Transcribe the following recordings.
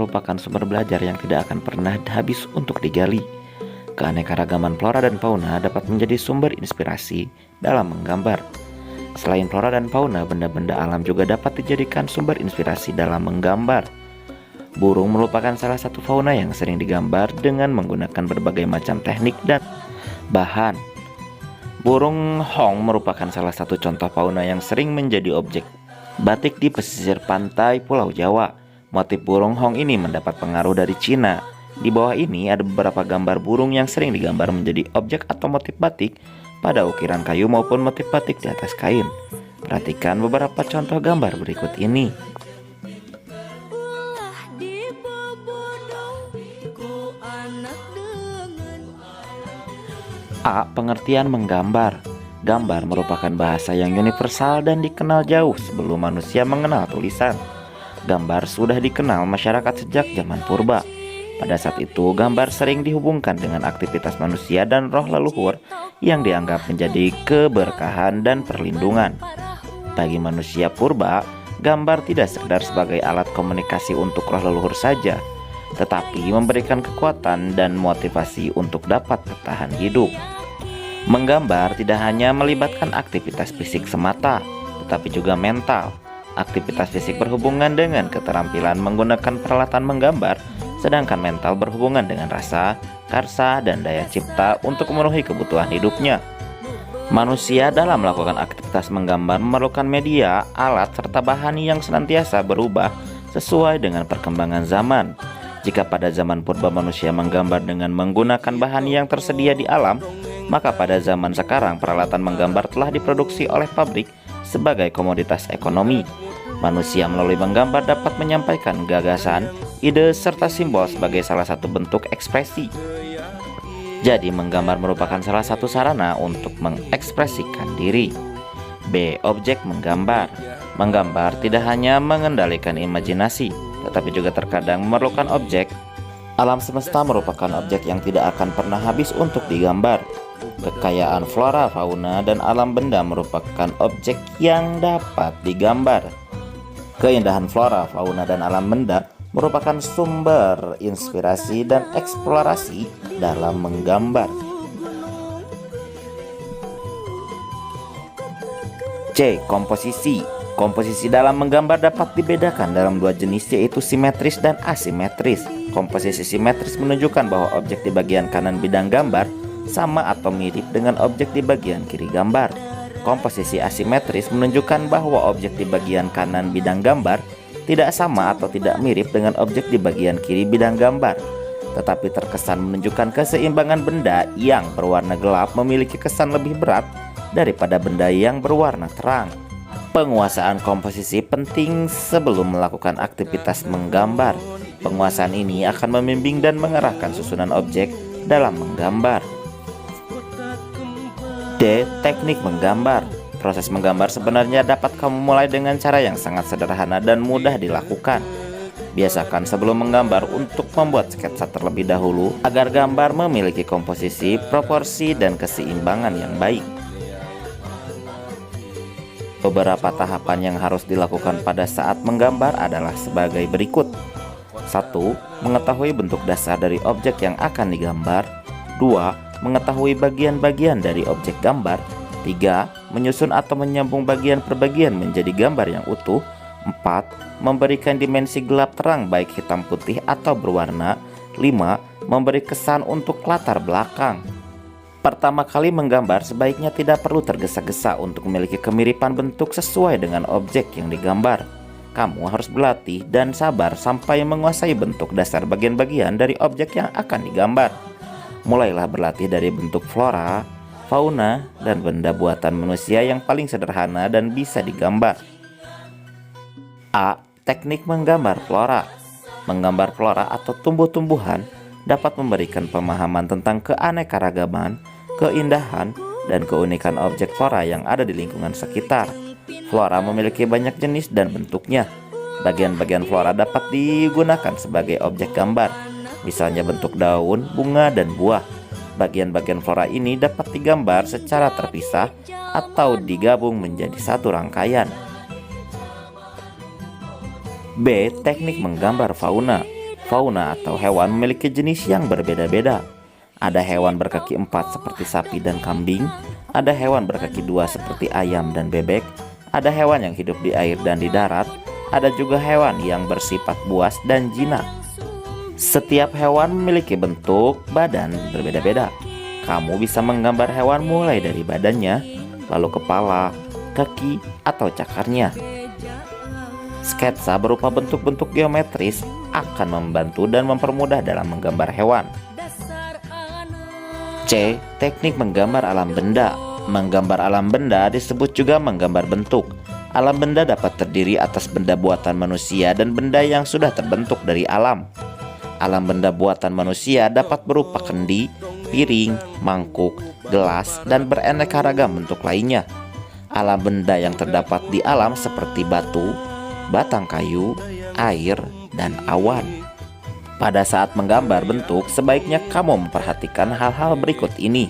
merupakan sumber belajar yang tidak akan pernah habis untuk digali. Keanekaragaman flora dan fauna dapat menjadi sumber inspirasi dalam menggambar. Selain flora dan fauna, benda-benda alam juga dapat dijadikan sumber inspirasi dalam menggambar. Burung merupakan salah satu fauna yang sering digambar dengan menggunakan berbagai macam teknik dan bahan. Burung hong merupakan salah satu contoh fauna yang sering menjadi objek batik di pesisir pantai Pulau Jawa. Motif burung hong ini mendapat pengaruh dari Cina. Di bawah ini ada beberapa gambar burung yang sering digambar menjadi objek atau motif batik pada ukiran kayu maupun motif batik di atas kain. Perhatikan beberapa contoh gambar berikut ini. A. Pengertian menggambar. Gambar merupakan bahasa yang universal dan dikenal jauh sebelum manusia mengenal tulisan. Gambar sudah dikenal masyarakat sejak zaman purba. Pada saat itu, gambar sering dihubungkan dengan aktivitas manusia dan roh leluhur yang dianggap menjadi keberkahan dan perlindungan. Bagi manusia purba, gambar tidak sekedar sebagai alat komunikasi untuk roh leluhur saja, tetapi memberikan kekuatan dan motivasi untuk dapat bertahan hidup. Menggambar tidak hanya melibatkan aktivitas fisik semata, tetapi juga mental. Aktivitas fisik berhubungan dengan keterampilan menggunakan peralatan menggambar, sedangkan mental berhubungan dengan rasa, karsa, dan daya cipta untuk memenuhi kebutuhan hidupnya. Manusia dalam melakukan aktivitas menggambar memerlukan media, alat, serta bahan yang senantiasa berubah sesuai dengan perkembangan zaman. Jika pada zaman purba manusia menggambar dengan menggunakan bahan yang tersedia di alam, maka pada zaman sekarang peralatan menggambar telah diproduksi oleh pabrik sebagai komoditas ekonomi. Manusia melalui menggambar dapat menyampaikan gagasan, ide, serta simbol sebagai salah satu bentuk ekspresi. Jadi menggambar merupakan salah satu sarana untuk mengekspresikan diri. B. Objek menggambar. Menggambar tidak hanya mengendalikan imajinasi, tetapi juga terkadang memerlukan objek. Alam semesta merupakan objek yang tidak akan pernah habis untuk digambar. Kekayaan flora, fauna, dan alam benda merupakan objek yang dapat digambar. Keindahan flora, fauna, dan alam benda merupakan sumber inspirasi dan eksplorasi dalam menggambar. C. Komposisi. Komposisi dalam menggambar dapat dibedakan dalam dua jenis, yaitu simetris dan asimetris. Komposisi simetris menunjukkan bahwa objek di bagian kanan bidang gambar sama atau mirip dengan objek di bagian kiri gambar. Komposisi asimetris menunjukkan bahwa objek di bagian kanan bidang gambar tidak sama atau tidak mirip dengan objek di bagian kiri bidang gambar, tetapi terkesan menunjukkan keseimbangan. Benda yang berwarna gelap memiliki kesan lebih berat daripada benda yang berwarna terang. Penguasaan komposisi penting sebelum melakukan aktivitas menggambar. Penguasaan ini akan membimbing dan mengarahkan susunan objek dalam menggambar. D. Teknik menggambar. Proses menggambar sebenarnya dapat kamu mulai dengan cara yang sangat sederhana dan mudah dilakukan. Biasakan sebelum menggambar untuk membuat sketsa terlebih dahulu agar gambar memiliki komposisi, proporsi, dan keseimbangan yang baik. Beberapa tahapan yang harus dilakukan pada saat menggambar adalah sebagai berikut. 1. Mengetahui bentuk dasar dari objek yang akan digambar. 2. Mengetahui bagian-bagian dari objek gambar. 3. Menyusun atau menyambung bagian per bagian menjadi gambar yang utuh. 4. Memberikan dimensi gelap terang baik hitam putih atau berwarna. 5. Memberi kesan untuk latar belakang. Pertama kali menggambar sebaiknya tidak perlu tergesa-gesa untuk memiliki kemiripan bentuk sesuai dengan objek yang digambar. Kamu harus berlatih dan sabar sampai menguasai bentuk dasar bagian-bagian dari objek yang akan digambar. Mulailah berlatih dari bentuk flora, fauna, dan benda buatan manusia yang paling sederhana dan bisa digambar. A. Teknik menggambar flora. Menggambar flora atau tumbuh-tumbuhan dapat memberikan pemahaman tentang keanekaragaman, keindahan, dan keunikan objek flora yang ada di lingkungan sekitar. Flora memiliki banyak jenis dan bentuknya. Bagian-bagian flora dapat digunakan sebagai objek gambar, misalnya bentuk daun, bunga, dan buah. Bagian-bagian flora ini dapat digambar secara terpisah atau digabung menjadi satu rangkaian. B. Teknik menggambar fauna. Fauna atau hewan memiliki jenis yang berbeda-beda. Ada hewan berkaki 4 seperti sapi dan kambing, ada hewan berkaki 2 seperti ayam dan bebek, ada hewan yang hidup di air dan di darat, ada juga hewan yang bersifat buas dan jinak. Setiap hewan memiliki bentuk badan berbeda-beda. Kamu bisa menggambar hewan mulai dari badannya, lalu kepala, kaki, atau cakarnya. Sketsa berupa bentuk-bentuk geometris akan membantu dan mempermudah dalam menggambar hewan. C. Teknik menggambar alam benda. Menggambar alam benda disebut juga menggambar bentuk. Alam benda dapat terdiri atas benda buatan manusia dan benda yang sudah terbentuk dari alam. Alam benda buatan manusia dapat berupa kendi, piring, mangkuk, gelas, dan beraneka ragam bentuk lainnya. Alam benda yang terdapat di alam seperti batu, batang kayu, air, dan awan. Pada saat menggambar bentuk, sebaiknya kamu memperhatikan hal-hal berikut ini.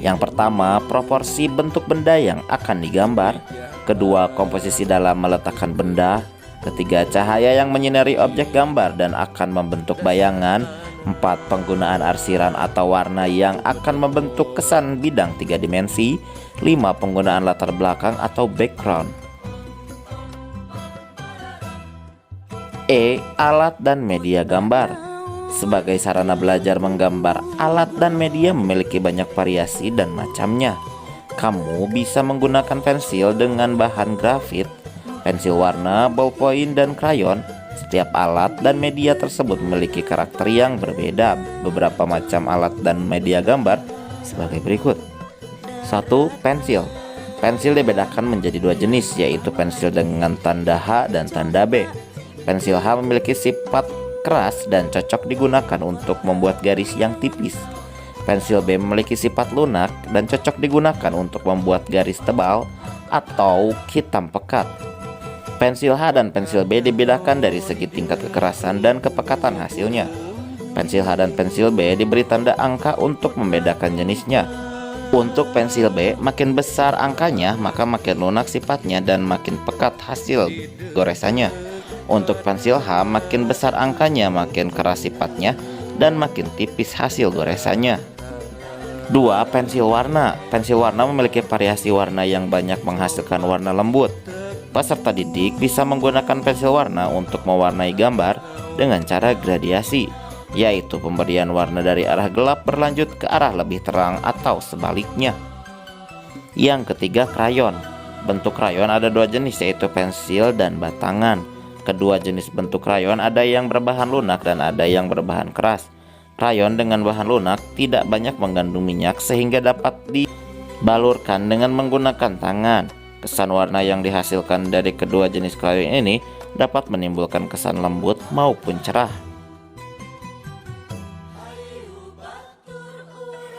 Yang pertama, proporsi bentuk benda yang akan digambar. Kedua, komposisi dalam meletakkan benda. Ketiga, cahaya yang menyinari objek gambar dan akan membentuk bayangan. 4. Penggunaan arsiran atau warna yang akan membentuk kesan bidang 3 dimensi. 5. Penggunaan latar belakang atau background. E. Alat dan media gambar. Sebagai sarana belajar menggambar, alat dan media memiliki banyak variasi dan macamnya. Kamu bisa menggunakan pensil dengan bahan grafit, pensil warna, ballpoint, dan krayon. Setiap alat dan media tersebut memiliki karakter yang berbeda. Beberapa macam alat dan media gambar sebagai berikut. 1. Pensil. Pensil dibedakan menjadi 2 jenis, yaitu pensil dengan tanda H dan tanda B. Pensil H memiliki sifat keras dan cocok digunakan untuk membuat garis yang tipis. Pensil B memiliki sifat lunak dan cocok digunakan untuk membuat garis tebal atau hitam pekat. Pensil H dan pensil B dibedakan dari segi tingkat kekerasan dan kepekatan hasilnya. Pensil H dan pensil B diberi tanda angka untuk membedakan jenisnya. Untuk pensil B, makin besar angkanya maka makin lunak sifatnya dan makin pekat hasil goresannya. Untuk pensil H, makin besar angkanya makin keras sifatnya dan makin tipis hasil goresannya. 2. Pensil warna. Pensil warna memiliki variasi warna yang banyak menghasilkan warna lembut. Peserta didik bisa menggunakan pensil warna untuk mewarnai gambar dengan cara gradiasi, yaitu pemberian warna dari arah gelap berlanjut ke arah lebih terang atau sebaliknya. Yang ketiga, krayon. Bentuk krayon ada 2 jenis, yaitu pensil dan batangan. Kedua jenis bentuk krayon ada yang berbahan lunak dan ada yang berbahan keras. Krayon dengan bahan lunak tidak banyak mengandung minyak sehingga dapat dibalurkan dengan menggunakan tangan. Kesan warna yang dihasilkan dari kedua jenis krayon ini dapat menimbulkan kesan lembut maupun cerah.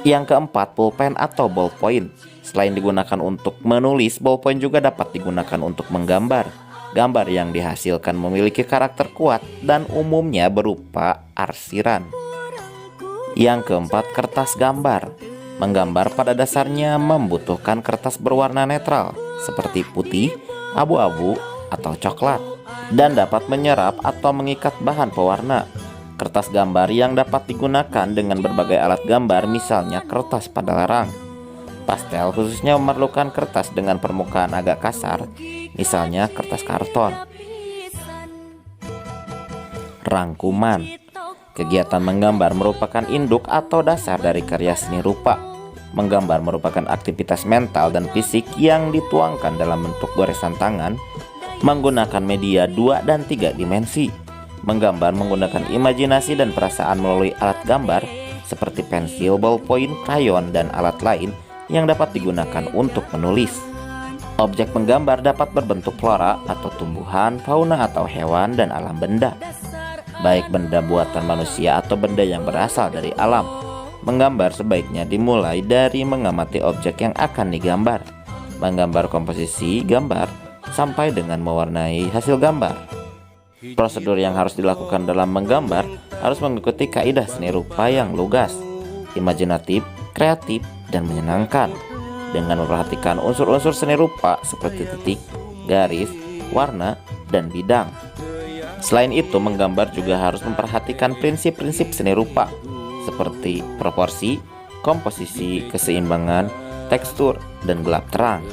Yang keempat, pulpen atau ballpoint. Selain digunakan untuk menulis, ballpoint juga dapat digunakan untuk menggambar. Gambar yang dihasilkan memiliki karakter kuat dan umumnya berupa arsiran. Yang keempat, kertas gambar. Menggambar pada dasarnya membutuhkan kertas berwarna netral seperti putih, abu-abu, atau coklat, dan dapat menyerap atau mengikat bahan pewarna. Kertas gambar yang dapat digunakan dengan berbagai alat gambar, misalnya kertas pada larang. Pastel khususnya memerlukan kertas dengan permukaan agak kasar, misalnya kertas karton. Rangkuman. Kegiatan menggambar merupakan induk atau dasar dari karya seni rupa. Menggambar merupakan aktivitas mental dan fisik yang dituangkan dalam bentuk goresan tangan menggunakan media 2 dan 3 dimensi. Menggambar menggunakan imajinasi dan perasaan melalui alat gambar seperti pensil, ballpoint, krayon, dan alat lain yang dapat digunakan untuk menulis. Objek menggambar dapat berbentuk flora atau tumbuhan, fauna atau hewan, dan alam benda, baik benda buatan manusia atau benda yang berasal dari alam. Menggambar sebaiknya dimulai dari mengamati objek yang akan digambar, menggambar komposisi gambar, sampai dengan mewarnai hasil gambar. Prosedur yang harus dilakukan dalam menggambar harus mengikuti kaidah seni rupa yang lugas, imajinatif, kreatif, dan menyenangkan, dengan memperhatikan unsur-unsur seni rupa seperti titik, garis, warna, dan bidang. Selain itu, menggambar juga harus memperhatikan prinsip-prinsip seni rupa seperti proporsi, komposisi, keseimbangan, tekstur, dan gelap terang.